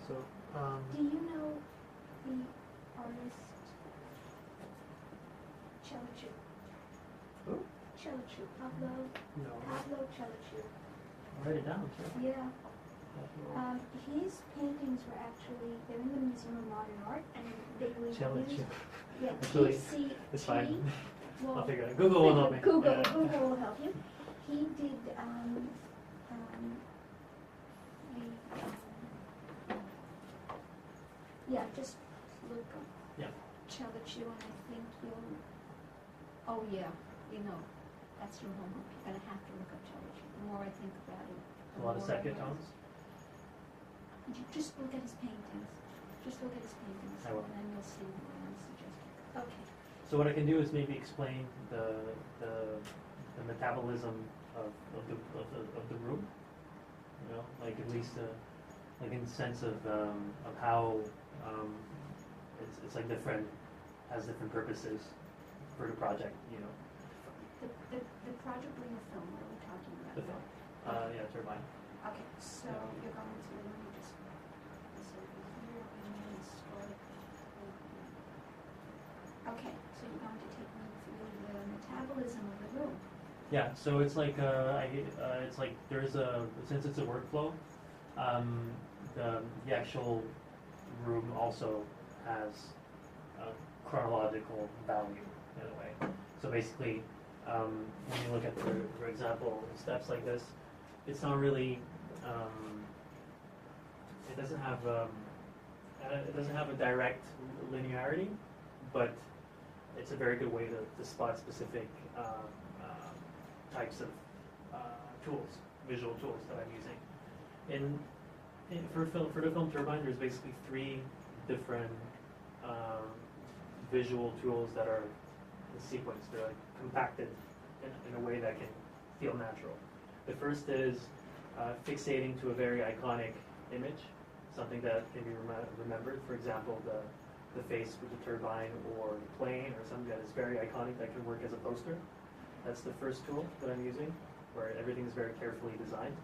So, Do you know the artist Chelachu? who? Chelachu, Pablo No. Chelachu. I'll write it down, sure. Yeah. His paintings were actually, they're in the Museum of Modern Art, and they were Challenge. used. Yeah, Actually, TCT. it's fine. Well, I'll figure it out. Google will help me. Google, Yeah. Google will help you. He did yeah, just look up Yeah. Chelachu, and I think you'll. Oh yeah, you know, that's your homework. You're gonna have to look up Chelachu. The more I think about it, A lot of the more I sepia realize- tones. You just look at his paintings. Just look at his paintings, I will. and then you'll see what I'm suggesting. Okay. So what I can do is maybe explain the metabolism of the room. You know, like at least like in the sense of how it's like different, has different purposes for the project. You know, The project being a film, what are we talking about? the film. Yeah, turbine. Okay, so you're going to, let me just, this over here, and then story. Okay, so you're going to take me through the metabolism of the room. Yeah, so it's like it's like there's since it's a workflow, the actual room also has a chronological value in a way. So basically, when you look at for example steps like this, it's not really it doesn't have a direct linearity, but it's a very good way to spot specific types of tools, visual tools that I'm using. For the film turbine, there's basically three different visual tools that are in sequence. They're like compacted in a way that can feel natural. The first is fixating to a very iconic image, something that can be remembered. For example, the face with the turbine or the plane, or something that is very iconic that can work as a poster. That's the first tool that I'm using, where everything is very carefully designed.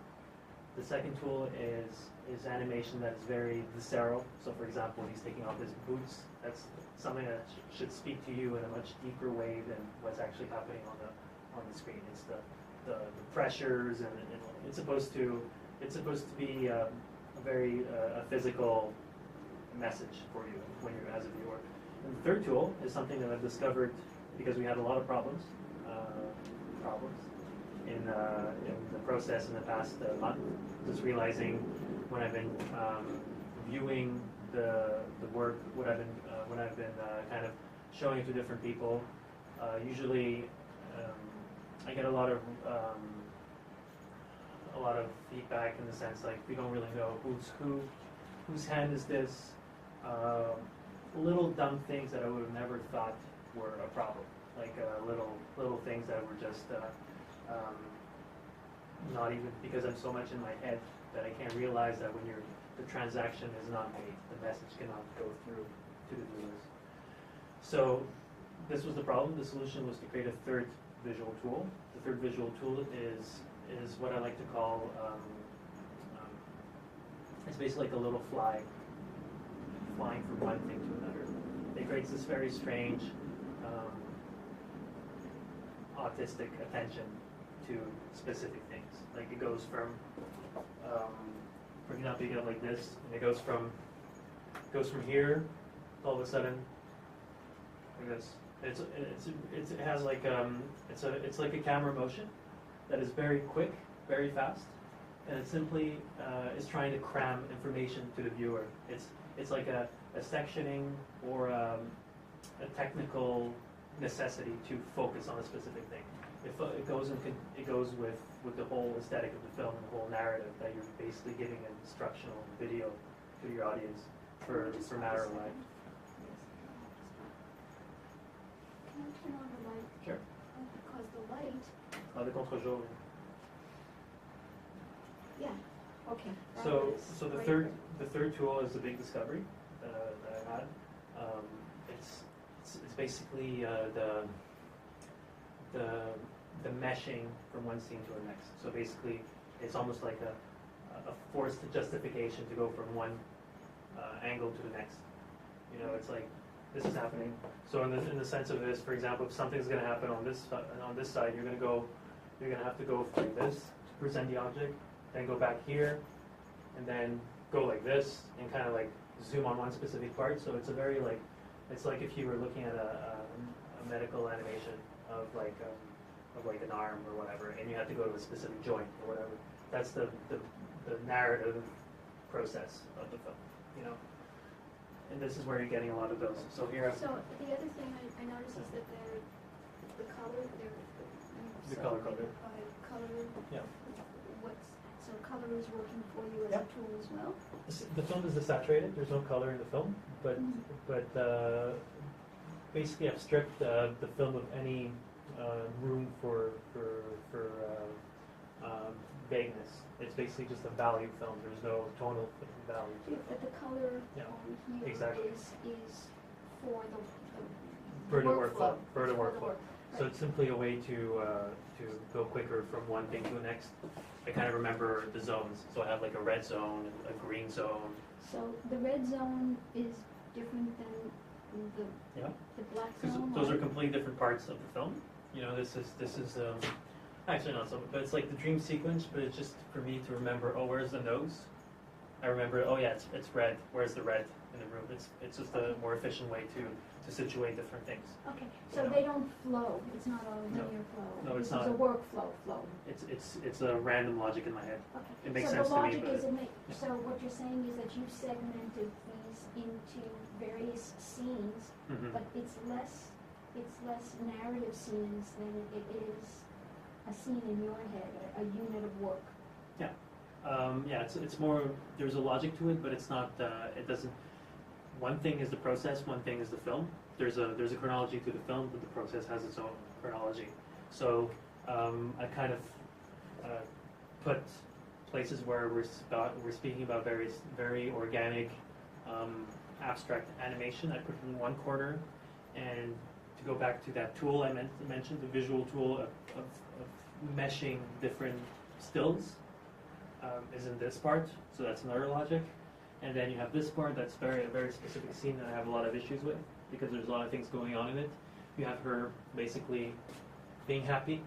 The second tool is animation that is very visceral. So for example, he's taking off his boots. That's something that should speak to you in a much deeper way than what's actually happening on the screen. It's the pressures, and it's supposed to be a very physical message for you when you're as a viewer. And the third tool is something that I've discovered because we had a lot of problems in the process in the past month. Just realizing when I've been viewing the work, when I've been kind of showing to different people, usually I get a lot of feedback in the sense like we don't really know whose hand is this. Little dumb things that I would have never thought were a problem, like little things that were just not even, because I'm so much in my head that I can't realize that when the transaction is not made, the message cannot go through to the viewers. So this was the problem. The solution was to create a third visual tool. The third visual tool is what I like to call it's basically like a little fly flying from one thing to another. It creates this very strange autistic attention to specific things. Like it goes from, for example, you get like this, and it goes from here, all of a sudden, like this. It has like it's like a camera motion that is very quick, very fast, and it simply is trying to cram information to the viewer. It's like a sectioning or a technical necessity to focus on a specific thing. It goes with the whole aesthetic of the film, the whole narrative, that you're basically giving an instructional video to your audience for matter of life. Can I turn on the light? Sure. Because the light. The contre-jour. Yeah. Okay. So the third tool is the big discovery that I had. It's basically the meshing from one scene to the next. So basically, it's almost like a forced justification to go from one angle to the next. You know, it's like this is happening. So in the sense of this, for example, if something's going to happen on this side, you're going to have to go like this to present the object, then go back here, and then go like this and kind of like zoom on one specific part. So it's a very like, it's like if you were looking at a medical animation of like an arm or whatever, and you had to go to a specific joint or whatever. That's the narrative process of the film, you know. And this is where you're getting a lot of those. So here. So the other thing I noticed is that the color, The color coded. Color. Yeah. So color is working for you as a tool as well. The film is desaturated. There's no color in the film, but basically I've stripped the film of any room for vagueness. It's basically just a value film. There's no tonal value to it. But the color Yeah, on here exactly. is for For the workflow. For the It's workflow. So it's simply a way to go quicker from one thing to the next. I kind of remember the zones. So I have like a red zone, a green zone. So the red zone is different than the black Because zone? those are completely different parts of the film. You know, this is actually not so, but it's like the dream sequence. But it's just for me to remember. Oh, where's the nose? I remember. Oh yeah, it's red. Where's the red in the room? It's just a more efficient way to situate different things. Okay, so they don't flow. It's not a linear flow. No, it's This not. is a workflow flow. It's a random logic in my head. Okay. It makes so sense the to me, logic but is so what you're saying is that you've segmented these into various scenes, Mhm. but it's less narrative scenes than it is a scene in your head, a unit of work. Yeah, it's more. There's a logic to it, but it's not. It doesn't. One thing is the process. One thing is the film. There's a chronology to the film, but the process has its own chronology. So I kind of put places where we're speaking about very organic, abstract animation. I put it in one corner, and to go back to that tool I mentioned, the visual tool of meshing different stills. Is in this part, so that's another logic. And then you have this part that's a very specific scene that I have a lot of issues with because there's a lot of things going on in it. You have her basically being happy.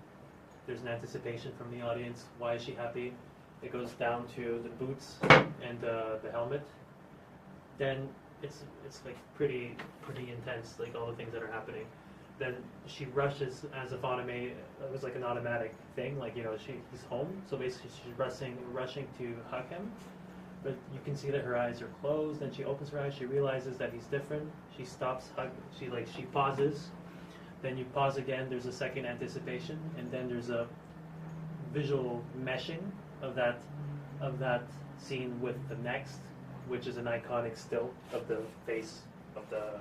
There's an anticipation from the audience. Why is she happy? It goes down to the boots and the helmet. Then it's like pretty intense, like all the things that are happening. Then she rushes as if automated. It was like an automatic thing. Like, you know, he's home, so basically she's rushing to hug him. But you can see that her eyes are closed. Then she opens her eyes. She realizes that he's different. She stops hugging. She pauses. Then you pause again. There's a second anticipation, and then there's a visual meshing of that scene with the next, which is an iconic still of the face of the